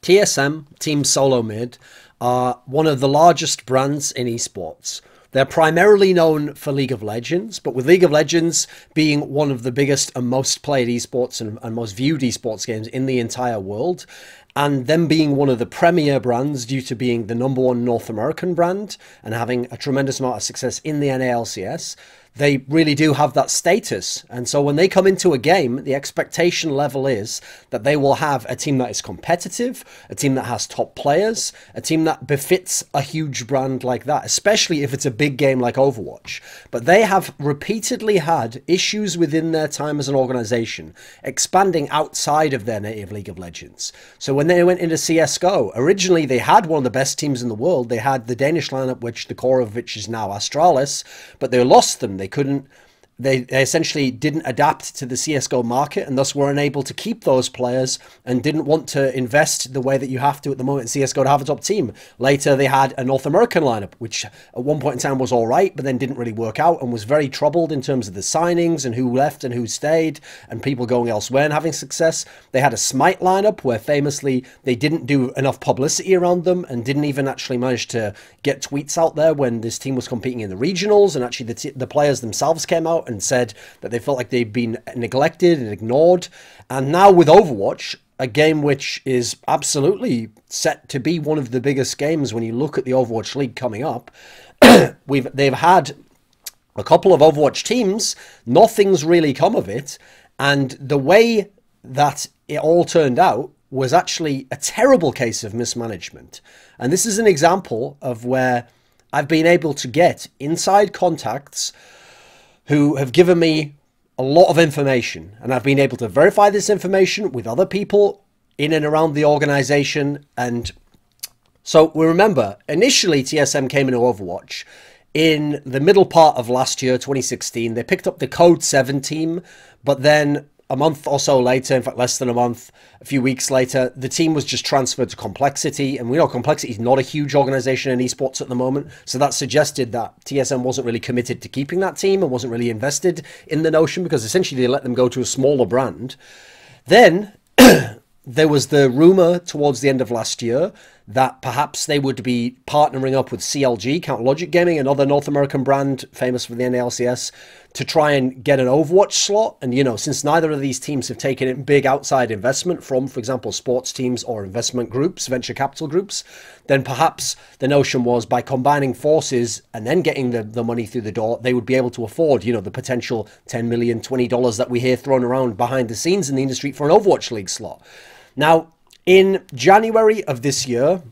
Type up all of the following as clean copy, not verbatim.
TSM, Team Solo Mid, are one of the largest brands in esports. They're primarily known for League of Legends, but with League of Legends being one of the biggest and most played esports and most viewed esports games in the entire world, and them being one of the premier brands due to being the #1 North American brand and having a tremendous amount of success in the NALCS, they really do have that status. And so when they come into a game, the expectation level is that they will have a team that is competitive, a team that has top players, a team that befits a huge brand like that, especially if it's a big game like Overwatch. But they have repeatedly had issues within their time as an organization, expanding outside of their native League of Legends. So when they went into CSGO, originally they had one of the best teams in the world. They had the Danish lineup, which the core of which is now Astralis, but they lost them. They essentially didn't adapt to the CSGO market and thus were unable to keep those players and didn't want to invest the way that you have to at the moment in CSGO to have a top team. Later, they had a North American lineup, which at one point in time was all right, but then didn't really work out and was very troubled in terms of the signings and who left and who stayed and people going elsewhere and having success. They had a Smite lineup where famously they didn't do enough publicity around them and didn't even actually manage to get tweets out there when this team was competing in the regionals, and actually the players themselves came out and said that they felt like they'd been neglected and ignored. And now with Overwatch, a game which is absolutely set to be one of the biggest games when you look at the Overwatch League coming up, they've had a couple of Overwatch teams, nothing's really come of it, and the way that it all turned out was actually a terrible case of mismanagement. And this is an example of where I've been able to get inside contacts who have given me a lot of information, and I've been able to verify this information with other people in and around the organization. And so we remember initially TSM came into Overwatch in the middle part of last year, 2016. They picked up the Code 7 team, but then a month or so later, in fact less than a month, a few weeks later, the team was just transferred to Complexity. And we know Complexity is not a huge organization in esports at the moment, so that suggested that TSM wasn't really committed to keeping that team and wasn't really invested in the notion, because essentially they let them go to a smaller brand. Then there was the rumor towards the end of last year that perhaps they would be partnering up with CLG, Counter Logic Gaming, another North American brand famous for the NALCS, to try and get an Overwatch slot. And, you know, since neither of these teams have taken in big outside investment from, for example, sports teams or investment groups, venture capital groups, then perhaps the notion was by combining forces and then getting the money through the door, they would be able to afford, you know, the potential $10 million, $20 that we hear thrown around behind the scenes in the industry for an Overwatch League slot. Now, in January of this year,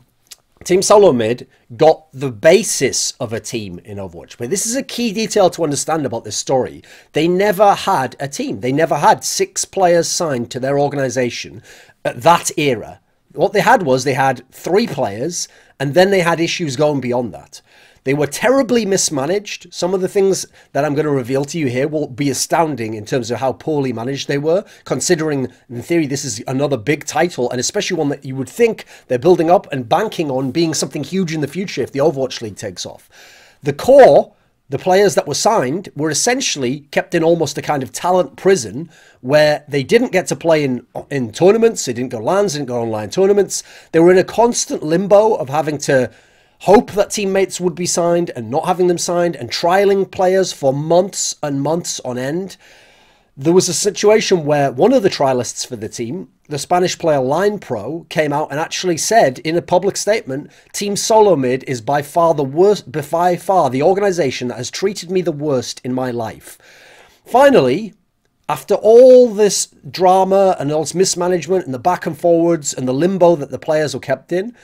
Team Solo Mid got the basis of a team in Overwatch. But this is a key detail to understand about this story. They never had a team. They never had 6 players signed to their organization at that era. What they had was they had 3 players, and then they had issues going beyond that. They were terribly mismanaged. Some of the things that I'm going to reveal to you here will be astounding in terms of how poorly managed they were, considering, in theory, this is another big title, and especially one that you would think they're building up and banking on being something huge in the future if the Overwatch League takes off. The core, the players that were signed, were essentially kept in almost a kind of talent prison where they didn't get to play in tournaments, they didn't go LANs, they didn't go online tournaments. They were in a constant limbo of having to hope that teammates would be signed and not having them signed, and trialing players for months and months on end. There was a situation where one of the trialists for the team, the Spanish player Line Pro, came out and actually said in a public statement, Team Solo Mid is by far the worst, by far the organization that has treated me the worst in my life. Finally, after all this drama and all this mismanagement and the back and forwards and the limbo that the players were kept in,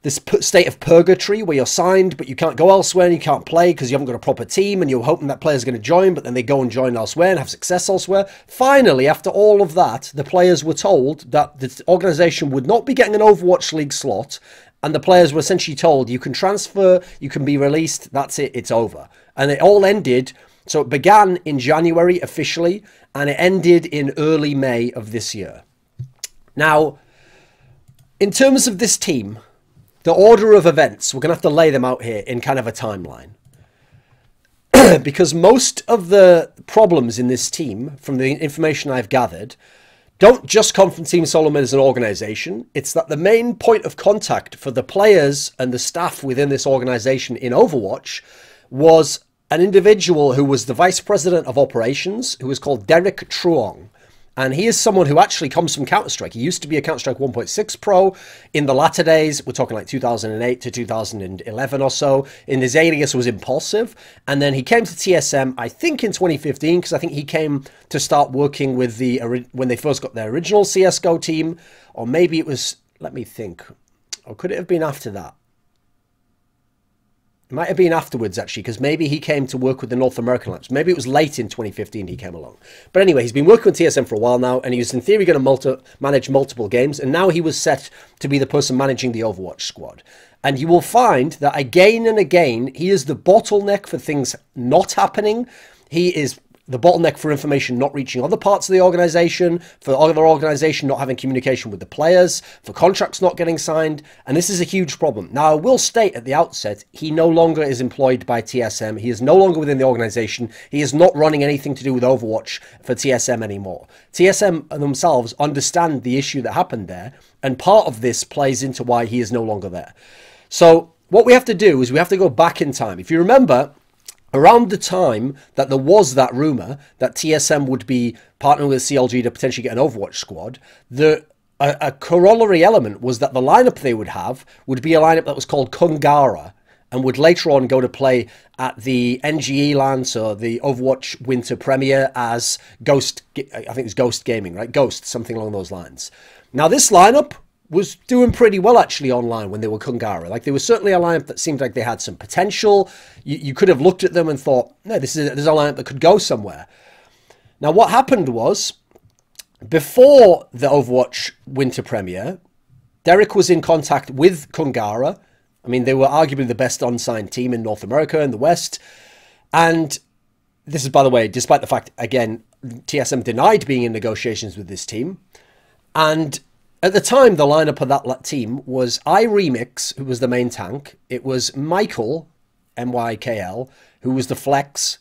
this state of purgatory where you're signed, but you can't go elsewhere and you can't play because you haven't got a proper team, and you're hoping that players are going to join, but then they go and join elsewhere and have success elsewhere. Finally, after all of that, the players were told that the organization would not be getting an Overwatch League slot, and the players were essentially told, you can transfer, you can be released, that's it, it's over. And it all ended, so it began in January officially, and it ended in early May of this year. Now, in terms of this team, the order of events, we're going to have to lay them out here in kind of a timeline. Because most of the problems in this team, from the information I've gathered, don't just come from Team Solomon as an organization. It's that the main point of contact for the players and the staff within this organization in Overwatch was an individual who was the vice president of operations, who was called Derek Truong. And he is someone who actually comes from Counter-Strike. He used to be a Counter-Strike 1.6 pro in the latter days. We're talking like 2008 to 2011 or so. In his alias was Impulsive. And then he came to TSM, I think in 2015, because I think he came to start working with when they first got their original CSGO team. Or maybe it was, let me think. Or could it have been after that? It might have been afterwards, actually, because maybe he came to work with the North American labs. Maybe it was late in 2015 he came along. But anyway, he's been working with TSM for a while now, and he was in theory going to manage multiple games, and now he was set to be the person managing the Overwatch squad. And you will find that again and again, he is the bottleneck for things not happening. He is the bottleneck for information not reaching other parts of the organization, for other organization not having communication with the players, for contracts not getting signed, and this is a huge problem. Now, I will state at the outset, he no longer is employed by TSM. He is no longer within the organization. He is not running anything to do with Overwatch for TSM anymore. TSM themselves understand the issue that happened there, and part of this plays into why he is no longer there. So what we have to do is we have to go back in time. If you remember, around the time that there was that rumor that TSM would be partnering with CLG to potentially get an Overwatch squad, a corollary element was that the lineup they would have would be a lineup that was called Kungara and would later on go to play at the NGE LAN, so the Overwatch Winter Premiere, as Ghost, I think it's Ghost Gaming, right? Ghost, something along those lines. Now this lineup was doing pretty well actually online when they were Kungara. Like, they were certainly a lineup that seemed like they had some potential. You could have looked at them and thought, no, this is a lineup that could go somewhere. Now what happened was, before the Overwatch Winter Premiere, Derek was in contact with Kungara. I mean, they were arguably the best unsigned team in North America and the West. And this is, by the way, despite the fact, again, TSM denied being in negotiations with this team. And at the time, the lineup of that team was iRemiix, who was the main tank. It was Michael, M-Y-K-L, who was the flex.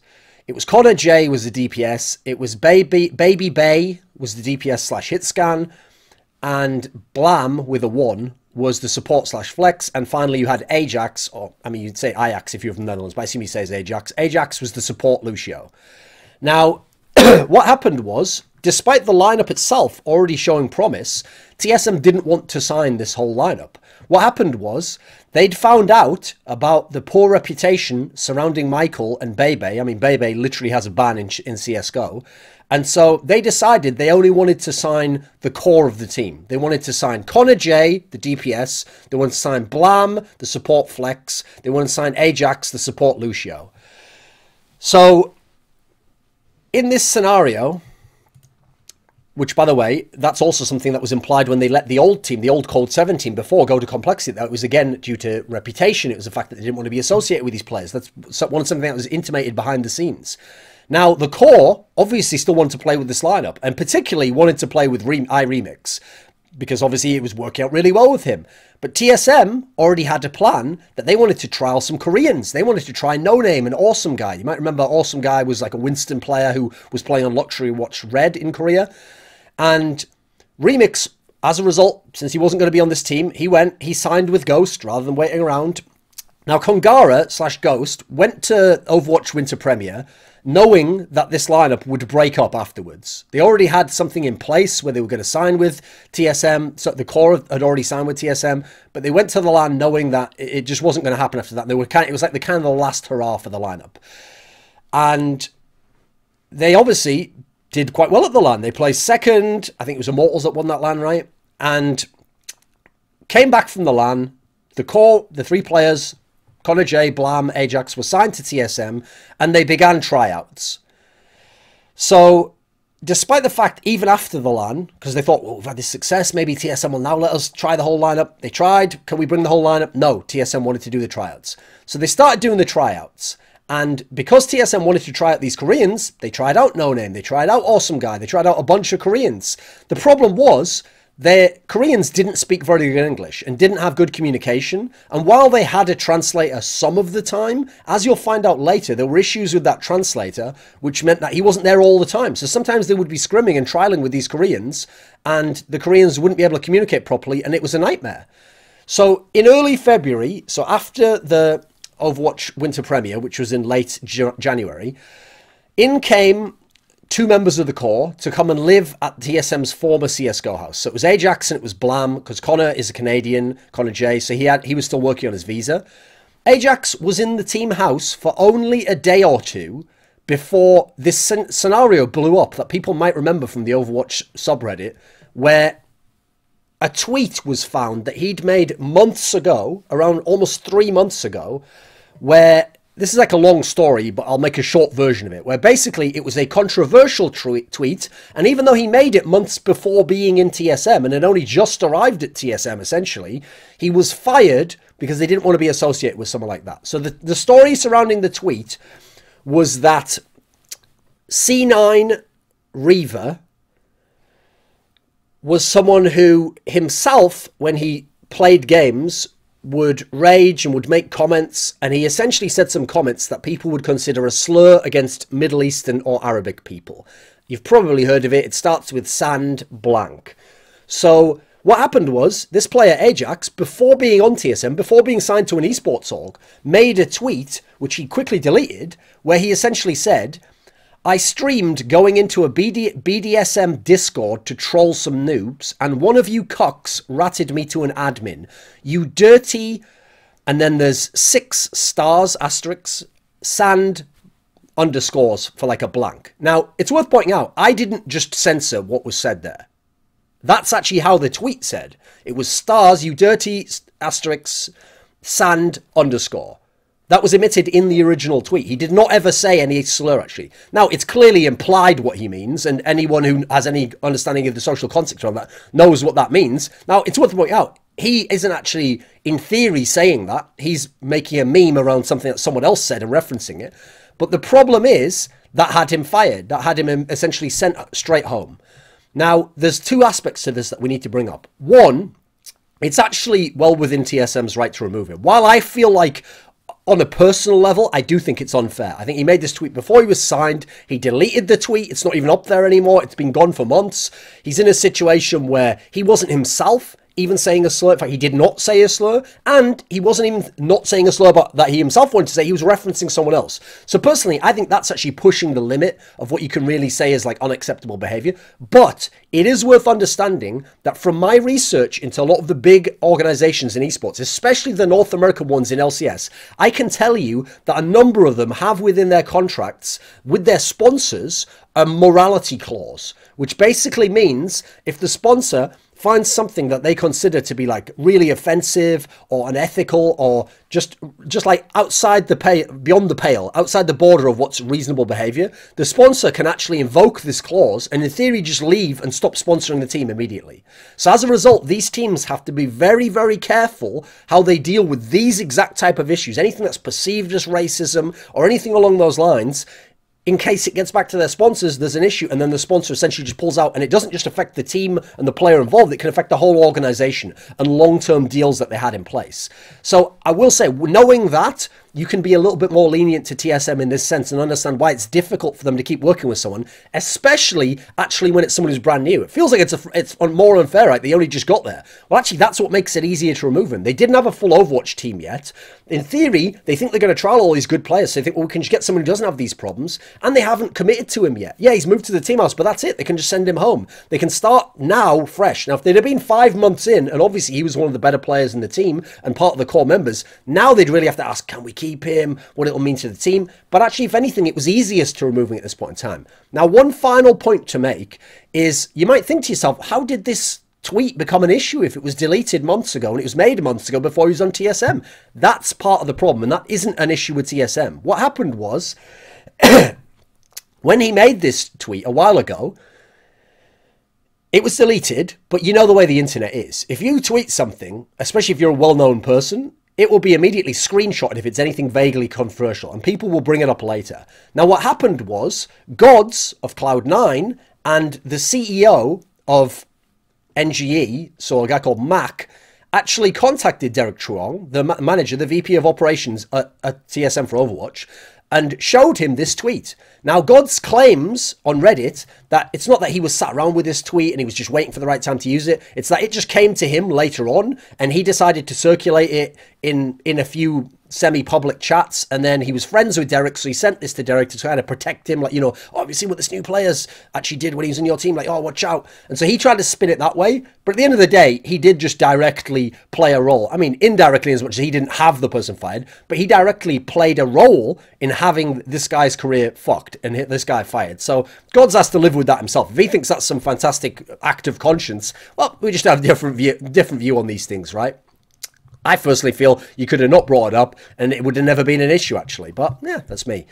It was Connor J, was the DPS. It was Baby Bay, was the DPS slash Hitscan. And Blam, with a 1, was the support slash flex. And finally, you had Ajax, or, I mean, you'd say Ajax if you're from the Netherlands, but I assume he says Ajax. Ajax was the support Lucio. Now, what happened was, despite the lineup itself already showing promise, TSM didn't want to sign this whole lineup. What happened was, they'd found out about the poor reputation surrounding Michael and Bebe. I mean, Bebe literally has a ban in CSGO. And so they decided they only wanted to sign the core of the team. They wanted to sign Connor J, the DPS. They wanted to sign Blam, the support flex. They wanted to sign Ajax, the support Lucio. So, in this scenario, which, by the way, that's also something that was implied when they let the old team, the old Cold 7 team before, go to Complexity. That was, again, due to reputation. It was the fact that they didn't want to be associated with these players. That's something that was intimated behind the scenes. Now, the core obviously still wanted to play with this lineup, and particularly wanted to play with iRemiix, because obviously it was working out really well with him. But TSM already had a plan that they wanted to trial some Koreans. They wanted to try NoName and Awesomeguy. You might remember Awesomeguy was like a Winston player who was playing on Luxury Watch Red in Korea. And Remix, as a result, since he wasn't going to be on this team, he signed with Ghost rather than waiting around. Now, Kongara slash Ghost went to Overwatch Winter Premiere knowing that this lineup would break up afterwards. They already had something in place where they were going to sign with TSM. So the core had already signed with TSM, but they went to the LAN knowing that it just wasn't going to happen after that. They were it was like the kind of the last hurrah for the lineup. And they obviously did quite well at the LAN. They placed second. I think it was Immortals that won that LAN, right? And came back from the LAN. The core, the 3 players, Connor J, Blam, Ajax, were signed to TSM, and they began tryouts. So, despite the fact, even after the LAN, because they thought, well, we've had this success, maybe TSM will now let us try the whole lineup. They tried. Can we bring the whole lineup? No, TSM wanted to do the tryouts. So they started doing the tryouts. And because TSM wanted to try out these Koreans, they tried out NoName, they tried out Awesomeguy, they tried out a bunch of Koreans. The problem was the Koreans didn't speak very good English and didn't have good communication. And while they had a translator some of the time, as you'll find out later, there were issues with that translator, which meant that he wasn't there all the time. So sometimes they would be scrimming and trialing with these Koreans, and the Koreans wouldn't be able to communicate properly, and it was a nightmare. So in early February, so after the Overwatch Winter Premiere, which was in late January, in came 2 members of the core to come and live at TSM's former CSGO house. So it was Ajax and it was Blam, because Connor is a Canadian, Connor J, so he was still working on his visa. Ajax was in the team house for only a day or two before this scenario blew up that people might remember from the Overwatch subreddit, where a tweet was found that he'd made months ago, around almost 3 months ago, where... This is like a long story, but I'll make a short version of it, where basically it was a controversial tweet, and even though he made it months before being in TSM and had only just arrived at TSM, essentially, he was fired because they didn't want to be associated with someone like that. So the story surrounding the tweet was that C9 Reaver was someone who himself, when he played games, would rage and would make comments, and he essentially said some comments that people would consider a slur against Middle Eastern or Arabic people. You've probably heard of it. It starts with sand blank. So what happened was, this player Ajax, before being on TSM, before being signed to an esports org, made a tweet, which he quickly deleted, where he essentially said, I streamed going into a BDSM Discord to troll some noobs, and one of you cocks ratted me to an admin. You dirty... And then there's 6 stars, asterisks, sand, underscores for like a blank. Now, it's worth pointing out, I didn't just censor what was said there. That's actually how the tweet said. It was stars, you dirty, asterisks, sand, underscore. That was omitted in the original tweet. He did not ever say any slur, actually. Now, it's clearly implied what he means, and anyone who has any understanding of the social context around that knows what that means. Now, it's worth pointing out, he isn't actually, in theory, saying that. He's making a meme around something that someone else said and referencing it. But the problem is, that had him fired. That had him essentially sent straight home. Now, there's 2 aspects to this that we need to bring up. One, it's actually well within TSM's right to remove him. While I feel like, on a personal level, I do think it's unfair. I think he made this tweet before he was signed. He deleted the tweet. It's not even up there anymore. It's been gone for months. He's in a situation where he wasn't himself even saying a slur. In fact, he did not say a slur, and he wasn't even not saying a slur about that he himself wanted to say. He was referencing someone else. So personally, I think that's actually pushing the limit of what you can really say is like unacceptable behavior. But it is worth understanding that from my research into a lot of the big organizations in esports, especially the North American ones in LCS, I can tell you that a number of them have within their contracts with their sponsors a morality clause, which basically means if the sponsor finds something that they consider to be like really offensive or unethical or just like outside the pale, beyond the pale, outside the border of what's reasonable behavior, the sponsor can actually invoke this clause and in theory just leave and stop sponsoring the team immediately. So as a result, these teams have to be very, very careful how they deal with these exact type of issues. Anything that's perceived as racism or anything along those lines, in case it gets back to their sponsors, there's an issue, and then the sponsor essentially just pulls out, and it doesn't just affect the team and the player involved, it can affect the whole organization and long-term deals that they had in place. So I will say, knowing that, you can be a little bit more lenient to TSM in this sense and understand why it's difficult for them to keep working with someone, especially actually when it's someone who's brand new. It feels like it's more unfair, right? They only just got there. Well, actually, that's what makes it easier to remove him. They didn't have a full Overwatch team yet. In theory, they think they're going to trial all these good players, so they think, well, we can just get someone who doesn't have these problems, and they haven't committed to him yet. Yeah, he's moved to the team house, but that's it. They can just send him home. They can start now fresh. Now, if they'd have been 5 months in, and obviously he was one of the better players in the team and part of the core members, now they'd really have to ask, can we keep him? What it'll mean to the team? But actually, if anything, it was easiest to remove him at this point in time. Now, one final point to make is, you might think to yourself, how did this tweet become an issue if it was deleted months ago and it was made months ago before he was on TSM? That's part of the problem, and that isn't an issue with TSM. What happened was, when he made this tweet a while ago, it was deleted, but you know the way the internet is. If you tweet something, especially if you're a well-known person, it will be immediately screenshotted if it's anything vaguely controversial, and people will bring it up later. Now, what happened was, Gods of Cloud9 and the CEO of NGE, so a guy called Mac, actually contacted Derek Truong, the manager, the VP of operations at TSM for Overwatch, and showed him this tweet. Now, Gods claims on Reddit that it's not that he was sat around with this tweet and he was just waiting for the right time to use it. It's that it just came to him later on and he decided to circulate it in a few semi-public chats, and then he was friends with Derek, so he sent this to Derek to try to protect him, like, you know, oh, have you seen what this new players actually did when he was in your team? Like, oh, watch out. And so he tried to spin it that way, but at the end of the day, he did just directly play a role. I mean, indirectly, as much as he didn't have the person fired, but he directly played a role in having this guy's career fucked and hit this guy fired. So God's has to live with that himself. If he thinks that's some fantastic act of conscience, well, we just have a different view on these things, right? I personally feel you could have not brought it up and it would have never been an issue, actually. But, yeah, that's me.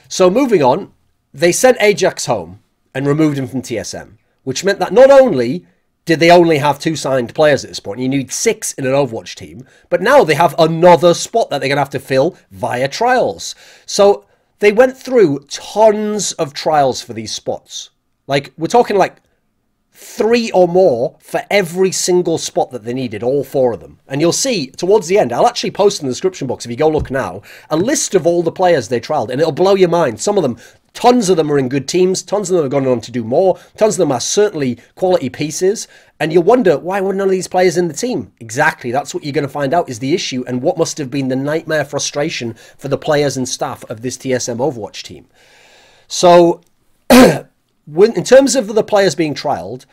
So, moving on, they sent Ajax home and removed him from TSM, which meant that not only did they only have 2 signed players at this point, you need 6 in an Overwatch team, but now they have another spot that they're going to have to fill via trials. So, they went through tons of trials for these spots. Like, we're talking like 3 or more for every single spot that they needed, all 4 of them. And you'll see towards the end, I'll actually post in the description box, if you go look now, a list of all the players they trialed, and it'll blow your mind. Some of them, tons of them are in good teams, tons of them have gone on to do more, tons of them are certainly quality pieces, and you'll wonder, why were none of these players in the team? Exactly, that's what you're going to find out is the issue, and what must have been the nightmare frustration for the players and staff of this TSM Overwatch team. So, in terms of the players being trialled,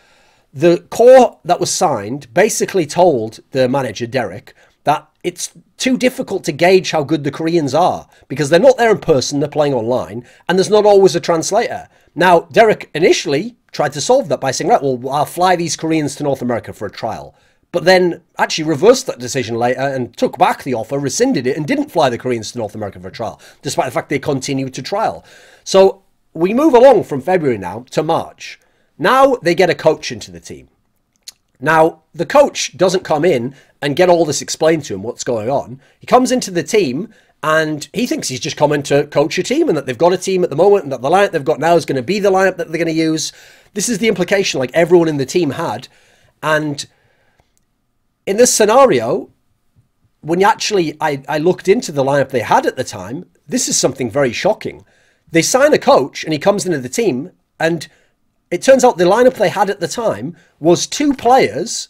the core that was signed basically told the manager, Derek, that it's too difficult to gauge how good the Koreans are because they're not there in person, they're playing online, and there's not always a translator. Now, Derek initially tried to solve that by saying, right, well, I'll fly these Koreans to North America for a trial. But then actually reversed that decision later and took back the offer, rescinded it, and didn't fly the Koreans to North America for a trial, despite the fact they continued to trial. So we move along from February now to March. Now they get a coach into the team. Now, the coach doesn't come in and get all this explained to him, what's going on. He comes into the team and he thinks he's just coming to coach a team and that they've got a team at the moment and that the lineup they've got now is going to be the lineup that they're going to use. This is the implication like everyone in the team had. And in this scenario, when you actually, I looked into the lineup they had at the time, this is something very shocking. They sign a coach and he comes into the team and it turns out the lineup they had at the time was 2 players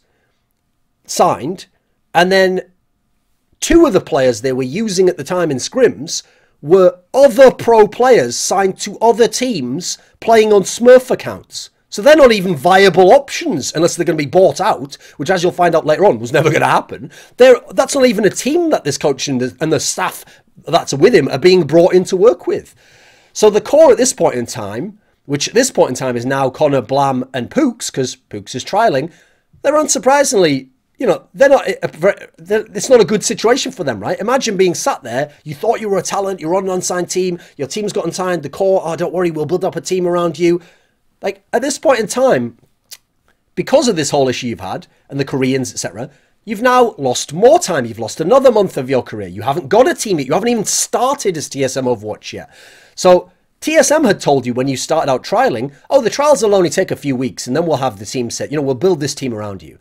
signed and then 2 of the players they were using at the time in scrims were other pro players signed to other teams playing on Smurf accounts. So they're not even viable options unless they're going to be bought out, which, as you'll find out later on, was never going to happen. That's not even a team that this coach and the staff that's with him are being brought in to work with. So the core at this point in time, which at this point in time is now Connor, Blam, and Pooks, because Pooks is trialing, they're unsurprisingly, you know, it's not a good situation for them, right? Imagine being sat there, you thought you were a talent, you're on an unsigned team, your team's got unsigned, the core, oh, don't worry, we'll build up a team around you. Like, at this point in time, because of this whole issue you've had, and the Koreans, etc., you've now lost more time. You've lost another month of your career. You haven't got a team yet. You haven't even started as TSM Overwatch yet. So TSM had told you when you started out trialing, oh, the trials will only take a few weeks and then we'll have the team set. You know, we'll build this team around you.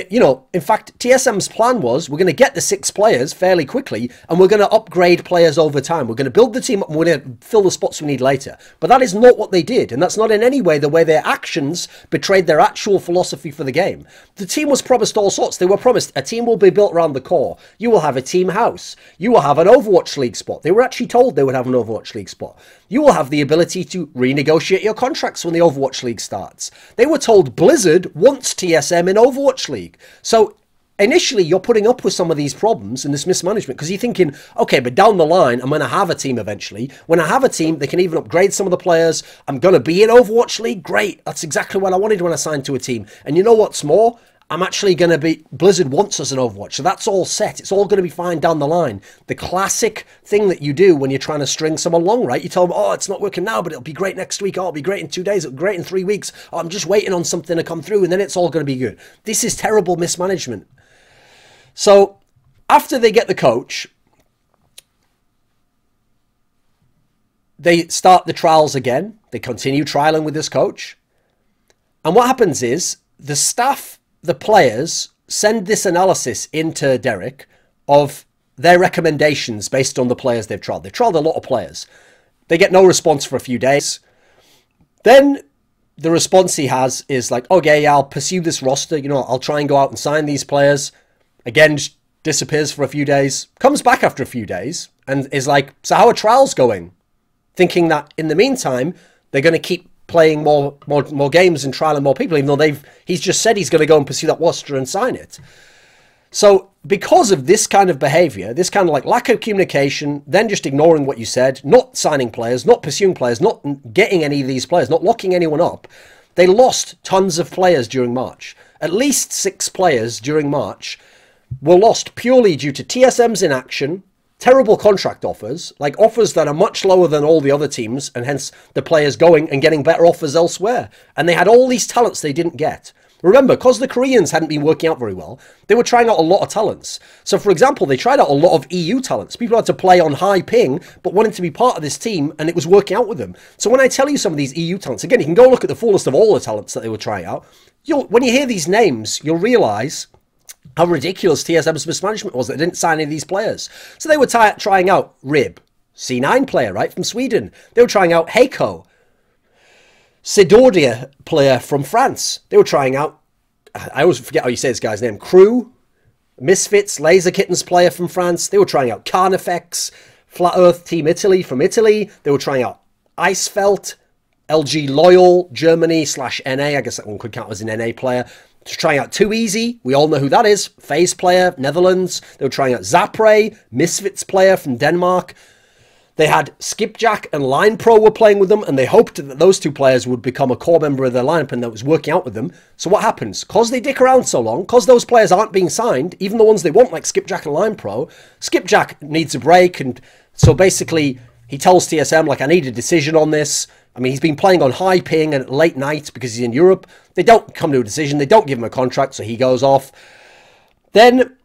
You know, in fact, TSM's plan was we're going to get the 6 players fairly quickly and we're going to upgrade players over time. We're going to build the team up and we're going to fill the spots we need later. But that is not what they did. And that's not in any way the way their actions betrayed their actual philosophy for the game. The team was promised all sorts. They were promised a team will be built around the core. You will have a team house. You will have an Overwatch League spot. They were actually told they would have an Overwatch League spot. You will have the ability to renegotiate your contracts when the Overwatch League starts. They were told Blizzard wants TSM in Overwatch League. So initially you're putting up with some of these problems and this mismanagement because you're thinking, okay, but down the line, I'm going to have a team eventually. When I have a team, they can even upgrade some of the players. I'm going to be in Overwatch League. Great. That's exactly what I wanted when I signed to a team. And you know what's more? I'm actually going to be... Blizzard wants us in Overwatch, so that's all set. It's all going to be fine down the line. The classic thing that you do when you're trying to string someone along, right? You tell them, oh, it's not working now, but it'll be great next week. Oh, it'll be great in 2 days. It'll be great in 3 weeks. Oh, I'm just waiting on something to come through, and then it's all going to be good. This is terrible mismanagement. So, after they get the coach, they start the trials again. They continue trialing with this coach. And what happens is, the staff the players send this analysis into Derek of their recommendations based on the players they've tried. They've tried a lot of players. They get no response for a few days. Then the response he has is like, okay, yeah, I'll pursue this roster. You know, I'll try and go out and sign these players. Again, just disappears for a few days. Comes back after a few days and is like, so how are trials going? Thinking that in the meantime, they're going to keep playing more games and trialing more people, even though he's just said he's going to go and pursue that roster and sign it. So because of this kind of behavior, this kind of like lack of communication, then just ignoring what you said, not signing players, not pursuing players, not getting any of these players, not locking anyone up, they lost tons of players during March. At least 6 players during March were lost purely due to TSM's inaction, terrible contract offers, like offers that are much lower than all the other teams, and hence the players going and getting better offers elsewhere. And they had all these talents they didn't get. Remember, because the Koreans hadn't been working out very well, they were trying out a lot of talents. So, for example, they tried out a lot of EU talents. People had to play on high ping, but wanted to be part of this team, and it was working out with them. So when I tell you some of these EU talents, again, you can go look at the full list of all the talents that they were trying out. When you hear these names, you'll realise how ridiculous TSM's mismanagement was that they didn't sign any of these players. So they were trying out Rib, C9 player, right, from Sweden. They were trying out Hayko, Sydioda player from France. They were trying out, I always forget how you say this guy's name, Kryw, Misfits, Laser Kittenz player from France. They were trying out Carnifex, Flat Earth Team Italy from Italy. They were trying out Eissfeldt, LG Loyal, Germany /NA. I guess that one could count as an NA player. Just trying out Twoeasy. We all know who that is. FaZe player, Netherlands. They were trying out Zapre, Misfits player from Denmark. They had Skipjack and Line Pro were playing with them, and they hoped that those 2 players would become a core member of their lineup and that was working out with them. So what happens? Because they dick around so long, because those players aren't being signed, even the ones they want, like Skipjack and Line Pro, Skipjack needs a break, and so basically he tells TSM, like, I need a decision on this. I mean, he's been playing on high ping and late night because he's in Europe. They don't come to a decision. They don't give him a contract, so he goes off. Then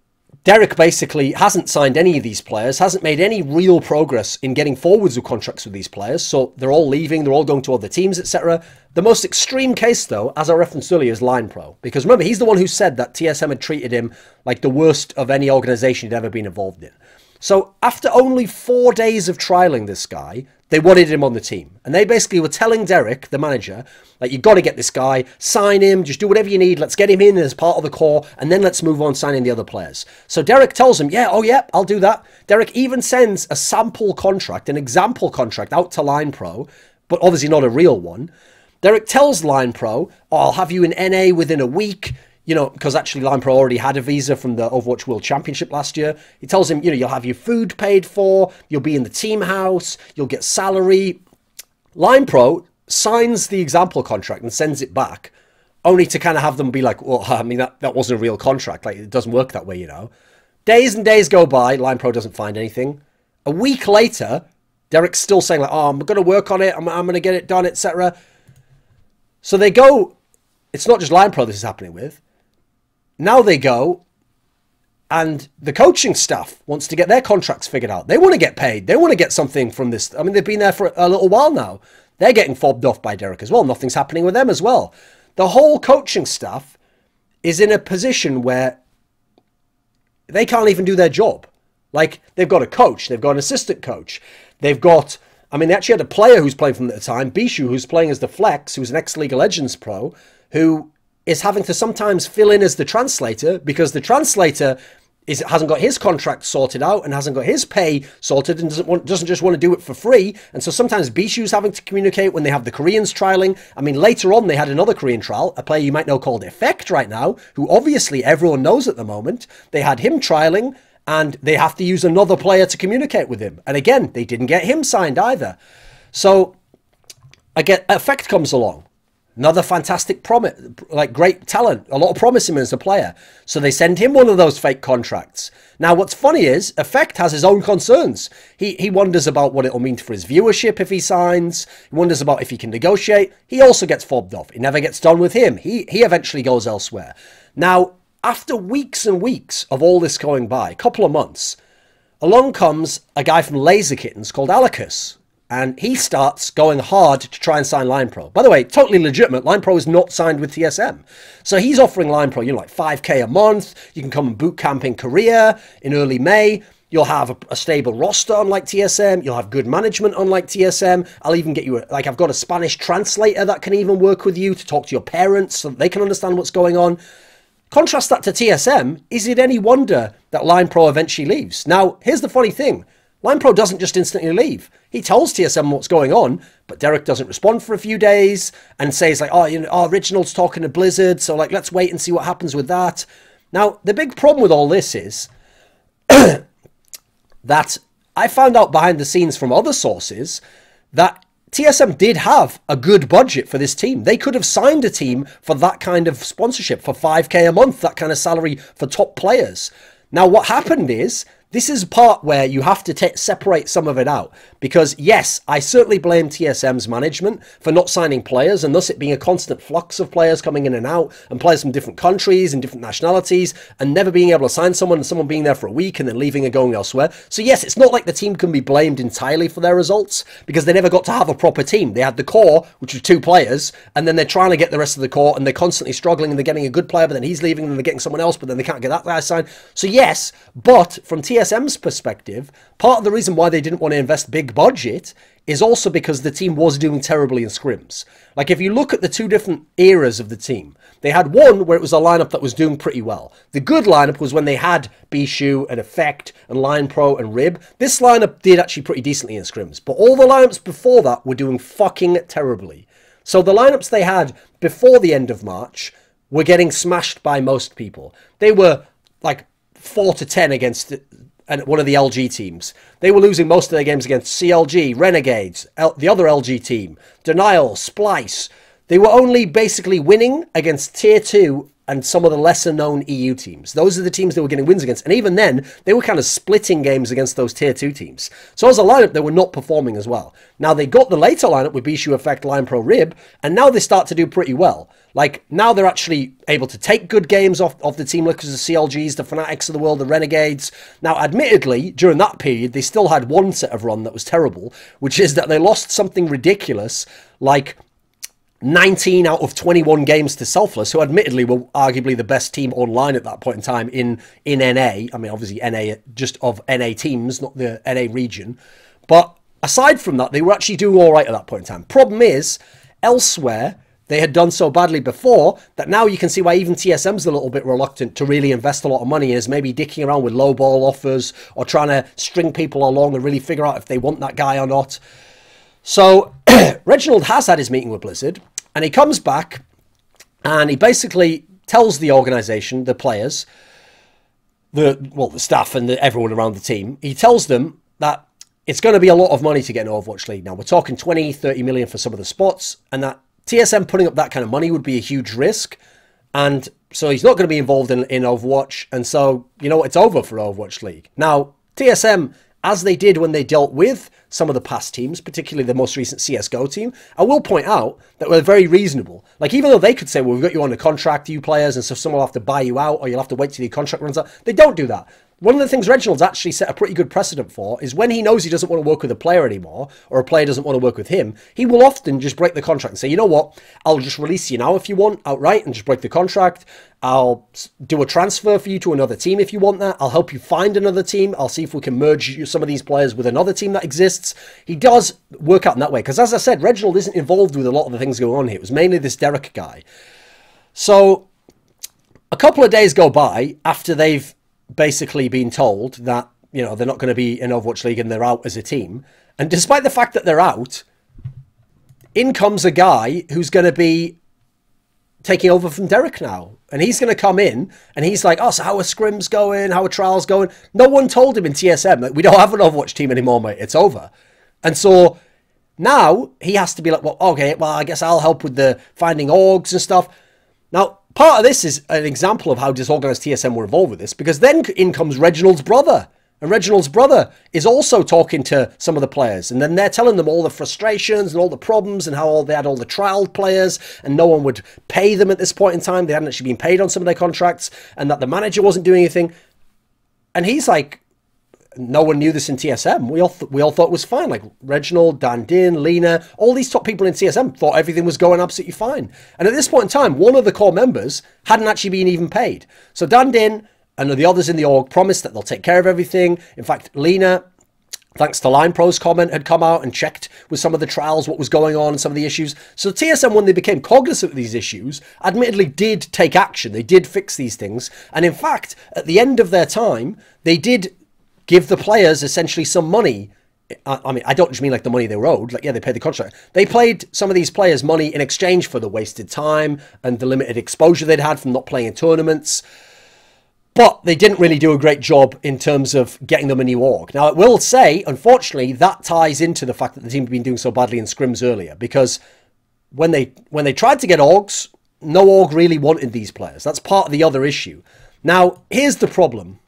Derek basically hasn't signed any of these players, hasn't made any real progress in getting forwards with contracts with these players. So they're all leaving, they're all going to other teams, etc. The most extreme case, though, as I referenced earlier, is Line Pro. Because remember, he's the one who said that TSM had treated him like the worst of any organization he'd ever been involved in. So after only 4 days of trialing this guy, they wanted him on the team. And they basically were telling Derek, the manager, like, you've got to get this guy, sign him, just do whatever you need, let's get him in as part of the core, and then let's move on signing the other players. So Derek tells him, yeah, oh yeah, I'll do that. Derek even sends a sample contract, an example contract out to Line Pro, but obviously not a real one. Derek tells Line Pro, oh, I'll have you in NA within a week. You know, because actually Line Pro already had a visa from the Overwatch World Championship last year. He tells him, you know, you'll have your food paid for, you'll be in the team house, you'll get salary. Line Pro signs the example contract and sends it back, only to kind of have them be like, well, I mean, that wasn't a real contract. Like, it doesn't work that way, you know. Days and days go by, Line Pro doesn't find anything. A week later, Derek's still saying, like, oh, I'm going to work on it, I'm going to get it done, etc. So they go, it's not just Line Pro this is happening with. Now they go, and the coaching staff wants to get their contracts figured out. They want to get paid. They want to get something from this. I mean, they've been there for a little while now. They're getting fobbed off by Derek as well. Nothing's happening with them as well. The whole coaching staff is in a position where they can't even do their job. Like, they've got a coach. They've got an assistant coach. They've got, I mean, they actually had a player who's playing from them at the time, Bishu, who's playing as the Flex, who's an ex-League of Legends pro, who is having to sometimes fill in as the translator because the translator hasn't got his contract sorted out and hasn't got his pay sorted and doesn't just want to do it for free. And so sometimes Bishu's having to communicate when they have the Koreans trialing. I mean, later on, they had another Korean trial, a player you might know called Effect right now, who obviously everyone knows at the moment. They had him trialing and they have to use another player to communicate with him. And again, they didn't get him signed either. So again, Effect comes along. Another fantastic promise, like great talent, a lot of promise in him as a player. So they send him one of those fake contracts. Now, what's funny is Effect has his own concerns. He wonders about what it'll mean for his viewership if he signs. He wonders about if he can negotiate. He also gets fobbed off. It never gets done with him. He eventually goes elsewhere. Now, after weeks and weeks of all this going by, a couple of months, along comes a guy from Laser Kittens called Alicus. and he starts going hard to try and sign LinePro. By the way, totally legitimate. LinePro is not signed with TSM. So he's offering LinePro, you know, like 5K a month. You can come and boot camp in Korea in early May. You'll have a stable roster unlike TSM. You'll have good management unlike TSM. I'll even get you, like, I've got a Spanish translator that can even work with you to talk to your parents so that they can understand what's going on. Contrast that to TSM. Is it any wonder that LinePro eventually leaves? Now, here's the funny thing. LinePro doesn't just instantly leave. He tells TSM what's going on, but Derek doesn't respond for a few days and says like, oh, you know, oh, Original's talking to Blizzard, so like, let's wait and see what happens with that. Now, the big problem with all this is that I found out behind the scenes from other sources that TSM did have a good budget for this team. They could have signed a team for that kind of sponsorship, for 5K a month, that kind of salary for top players. Now, what happened is, this is a part where you have to separate some of it out. Because, yes, I certainly blame TSM's management for not signing players, and thus it being a constant flux of players coming in and out, and players from different countries and different nationalities, and never being able to sign someone, and someone being there for a week and then leaving and going elsewhere. So, yes, it's not like the team can be blamed entirely for their results, because they never got to have a proper team. They had the core, which was 2 players, and then they're trying to get the rest of the core, and they're constantly struggling, and they're getting a good player, but then he's leaving, and then they're getting someone else, but then they can't get that guy signed. So, yes, but from TSM's perspective, part of the reason why they didn't want to invest big budget is also because the team was doing terribly in scrims. Like, if you look at the 2 different eras of the team, they had one where it was a lineup that was doing pretty well. The good lineup was when they had Bishu and Effect and LinePro and Rib. This lineup did actually pretty decently in scrims, but all the lineups before that were doing fucking terribly. So the lineups they had before the end of March were getting smashed by most people. They were like 4-10 against one of the LG teams. They were losing most of their games against CLG, Renegades, the other LG team, Denial, Splyce. They were only basically winning against Tier 2 and some of the lesser-known EU teams. Those are the teams they were getting wins against. And even then, they were kind of splitting games against those Tier 2 teams. So as a lineup, they were not performing as well. Now, they got the later lineup with Bishu, Effect, LinePro, Rib, and now they start to do pretty well. Like, now they're actually able to take good games off the team because the CLGs, the Fanatics of the world, the Renegades. Now, admittedly, during that period, they still had one set of run that was terrible, which is that they lost something ridiculous, like 19 out of 21 games to Selfless, who admittedly were arguably the best team online at that point in time in NA. I mean, obviously NA, just of NA teams, not the NA region. But aside from that, they were actually doing all right at that point in time. Problem is, elsewhere, they had done so badly before that now you can see why even TSM's a little bit reluctant to really invest a lot of money, is maybe dicking around with lowball offers or trying to string people along and really figure out if they want that guy or not. So Reginald has had his meeting with Blizzard, and he comes back and he basically tells the organization, the players, the staff and everyone around the team, he tells them that it's going to be a lot of money to get an Overwatch League. Now, we're talking 20, 30 million for some of the spots, and that TSM putting up that kind of money would be a huge risk. And so he's not going to be involved in Overwatch. And so, you know, it's over for Overwatch League. Now, TSM, as they did when they dealt with some of the past teams, particularly the most recent CSGO team, I will point out that we're very reasonable. Like, even though they could say, well, we've got you on a contract, you players, and so someone will have to buy you out, or you'll have to wait till your contract runs out. They don't do that. One of the things Reginald's actually set a pretty good precedent for is when he knows he doesn't want to work with a player anymore, or a player doesn't want to work with him, he will often just break the contract and say, you know what, I'll just release you now if you want, outright, and just break the contract. I'll do a transfer for you to another team if you want that. I'll help you find another team. I'll see if we can merge some of these players with another team that exists. He does work out in that way, because as I said, Reginald isn't involved with a lot of the things going on here. It was mainly this Derek guy. So a couple of days go by after they've basically been told that, you know, they're not going to be in Overwatch League and they're out as a team. And despite the fact that they're out, in comes a guy who's going to be taking over from Derek now. And he's going to come in and he's like, oh, so how are scrims going? How are trials going? No one told him in TSM that we don't have an Overwatch team anymore, mate. It's over. And so now he has to be like, well, okay, well, I guess I'll help with the finding orgs and stuff. Now, part of this is an example of how disorganized TSM were involved with this, because then in comes Reginald's brother. And Reginald's brother is also talking to some of the players. And then they're telling them all the frustrations and all the problems and how they had all the trial players and no one would pay them at this point in time. They hadn't actually been paid on some of their contracts, and that the manager wasn't doing anything. And he's like, no one knew this in TSM. We all thought it was fine. Like Reginald, Dan Din, Lena, all these top people in TSM thought everything was going absolutely fine. And at this point in time, one of the core members hadn't actually been even paid. So Dan Din and the others in the org promised that they'll take care of everything. In fact, Lena, thanks to Line Pro's comment, had come out and checked with some of the trials what was going on and some of the issues. So TSM, when they became cognizant of these issues, admittedly did take action. They did fix these things. And in fact, at the end of their time, they did give the players essentially some money. I mean, I don't just mean like the money they were owed. Like, yeah, they paid the contract. They paid some of these players money in exchange for the wasted time and the limited exposure they'd had from not playing in tournaments. But they didn't really do a great job in terms of getting them a new org. Now, I will say, unfortunately, that ties into the fact that the team had been doing so badly in scrims earlier. Because when they tried to get orgs, no org really wanted these players. That's part of the other issue. Now, here's the problem.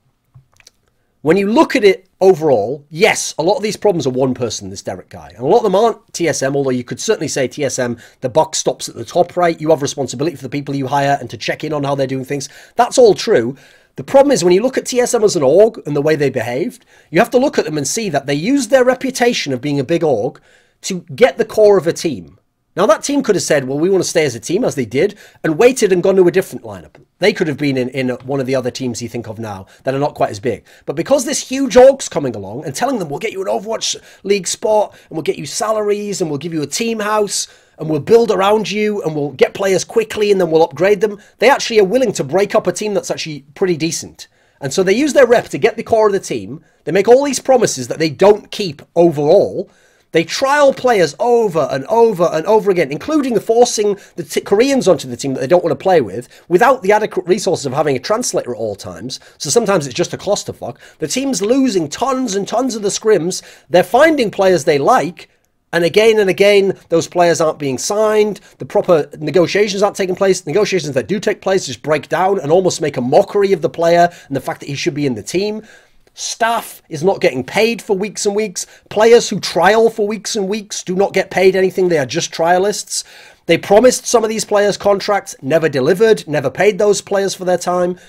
When you look at it overall, yes, a lot of these problems are one person, this Derek guy. And a lot of them aren't TSM, although you could certainly say TSM, the buck stops at the top right. You have responsibility for the people you hire and to check in on how they're doing things. That's all true. The problem is when you look at TSM as an org and the way they behaved, you have to look at them and see that they used their reputation of being a big org to get the core of a team. Now that team could have said, well, we want to stay as a team, as they did, and waited and gone to a different lineup. They could have been in one of the other teams you think of now that are not quite as big. But because this huge org's coming along and telling them, we'll get you an Overwatch League spot, and we'll get you salaries, and we'll give you a team house, and we'll build around you, and we'll get players quickly, and then we'll upgrade them, they actually are willing to break up a team that's actually pretty decent. And so they use their rep to get the core of the team. They make all these promises that they don't keep overall. They trial players over and over and over again, including forcing the Koreans onto the team that they don't want to play with, without the adequate resources of having a translator at all times. So sometimes it's just a clusterfuck. The team's losing tons and tons of the scrims. They're finding players they like, and again, those players aren't being signed. The proper negotiations aren't taking place. Negotiations that do take place just break down and almost make a mockery of the player and the fact that he should be in the team. Staff is not getting paid for weeks and weeks. Players who trial for weeks and weeks do not get paid anything. They are just trialists. They promised some of these players contracts, never delivered, never paid those players for their time.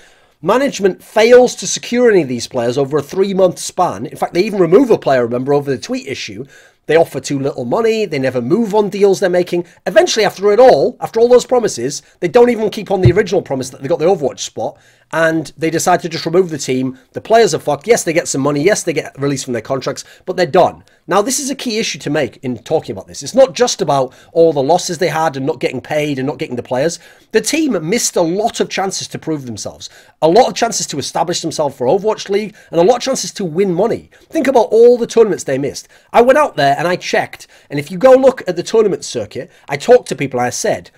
Management fails to secure any of these players over a 3-month span. In fact, they even remove a player, remember, over the tweet issue. They offer too little money. They never move on deals they're making. Eventually, after all those promises, they don't even keep on the original promise that they got the Overwatch spot. And they decide to just remove the team. The players are fucked. Yes, they get some money. Yes, they get released from their contracts, but they're done. Now, this is a key issue to make in talking about this. It's not just about all the losses they had and not getting paid and not getting the players. The team missed a lot of chances to prove themselves. A lot of chances to establish themselves for Overwatch League and a lot of chances to win money. Think about all the tournaments they missed. I went out there and I checked. And if you go look at the tournament circuit, I talked to people and I said,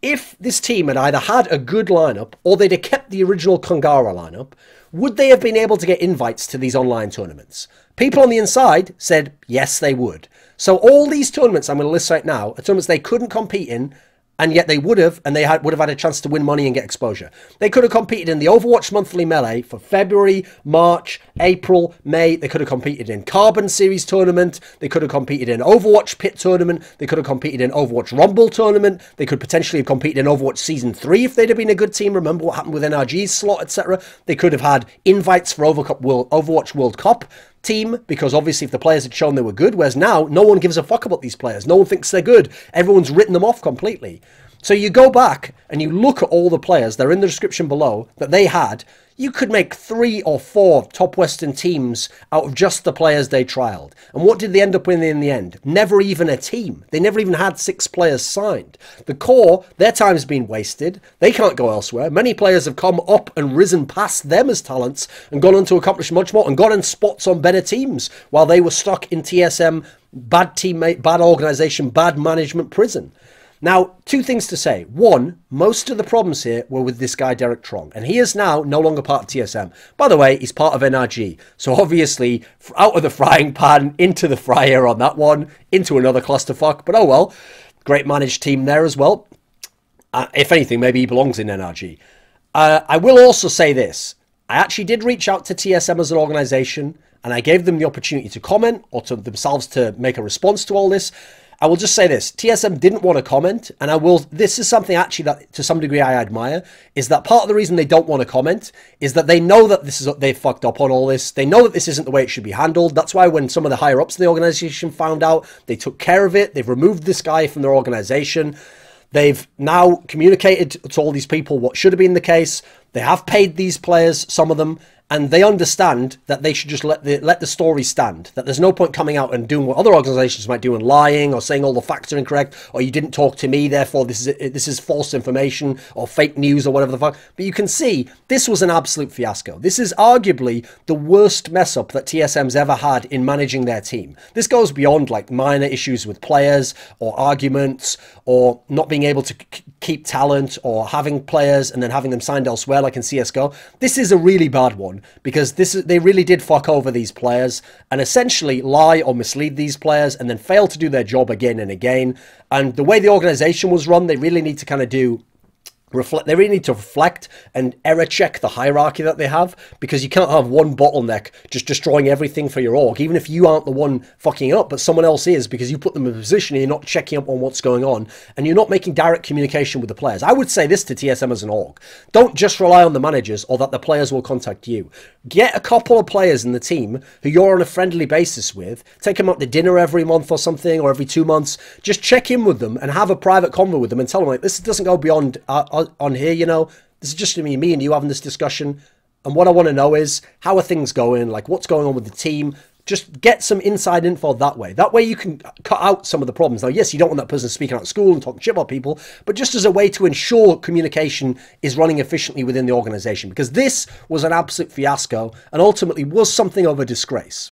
if this team had either had a good lineup or they'd have kept the original Kongara lineup, would they have been able to get invites to these online tournaments? People on the inside said, yes, they would. So all these tournaments I'm going to list right now are tournaments they couldn't compete in, and yet they would have, and they would have had a chance to win money and get exposure. They could have competed in the Overwatch Monthly Melee for February, March, April, May. They could have competed in Carbon Series Tournament. They could have competed in Overwatch Pit Tournament. They could have competed in Overwatch Rumble Tournament. They could potentially have competed in Overwatch Season 3 if they'd have been a good team. Remember what happened with NRG's slot, etc. They could have had invites for Overwatch World Cup team, because obviously if the players had shown they were good, whereas now no one gives a fuck about these players. No one thinks they're good. Everyone's written them off completely. So you go back and you look at all the players, they're in the description below, that they had. You could make 3 or 4 top Western teams out of just the players they trialed. And what did they end up with in the end? Never even a team. They never even had 6 players signed. The core, their time's been wasted. They can't go elsewhere. Many players have come up and risen past them as talents and gone on to accomplish much more and got in spots on better teams while they were stuck in TSM, bad teammate, bad organization, bad management prison. Now, 2 things to say. 1, most of the problems here were with this guy, Derek Trong, and he is now no longer part of TSM. By the way, he's part of NRG, so obviously out of the frying pan, into the fryer on that one, into another clusterfuck, but oh well. Great managed team there as well. If anything, maybe he belongs in NRG. I will also say this. I actually did reach out to TSM as an organization, and I gave them the opportunity to comment or to themselves to make a response to all this. I will just say this. TSM didn't want to comment, and this is something actually that to some degree I admire, is that part of the reason they don't want to comment is that they know that they fucked up on all this. They know that this isn't the way it should be handled. That's why when some of the higher ups in the organization found out, they took care of it. They've removed this guy from their organization. They've now communicated to all these people what should have been the case. They have paid these players, some of them, and they understand that they should just let the story stand. That there's no point coming out and doing what other organizations might do and lying or saying all the facts are incorrect, or you didn't talk to me, therefore this is false information or fake news or whatever the fuck. But you can see this was an absolute fiasco. This is arguably the worst mess up that TSM's ever had in managing their team. This goes beyond like minor issues with players or arguments or not being able to keep talent or having players and then having them signed elsewhere like in CSGO. This is a really bad one, because they really did fuck over these players and essentially lie or mislead these players and then fail to do their job again and again. And the way the organization was run, they really need to kind of they really need to reflect and error check the hierarchy that they have, because you can't have one bottleneck just destroying everything for your org, even if you aren't the one fucking up, but someone else is, because you put them in a position and you're not checking up on what's going on and you're not making direct communication with the players. I would say this to TSM as an org: don't just rely on the managers or that the players will contact you. Get a couple of players in the team who you're on a friendly basis with, take them out to dinner every month or something, or every 2 months, just check in with them and have a private convo with them and tell them, like, this doesn't go beyond on here, you know, this is just me and you having this discussion, and what I want to know is, how are things going, like what's going on with the team. Just get some inside info that way you can cut out some of the problems. Now yes, you don't want that person speaking out of school and talking shit about people, but just as a way to ensure communication is running efficiently within the organization, because this was an absolute fiasco and ultimately was something of a disgrace.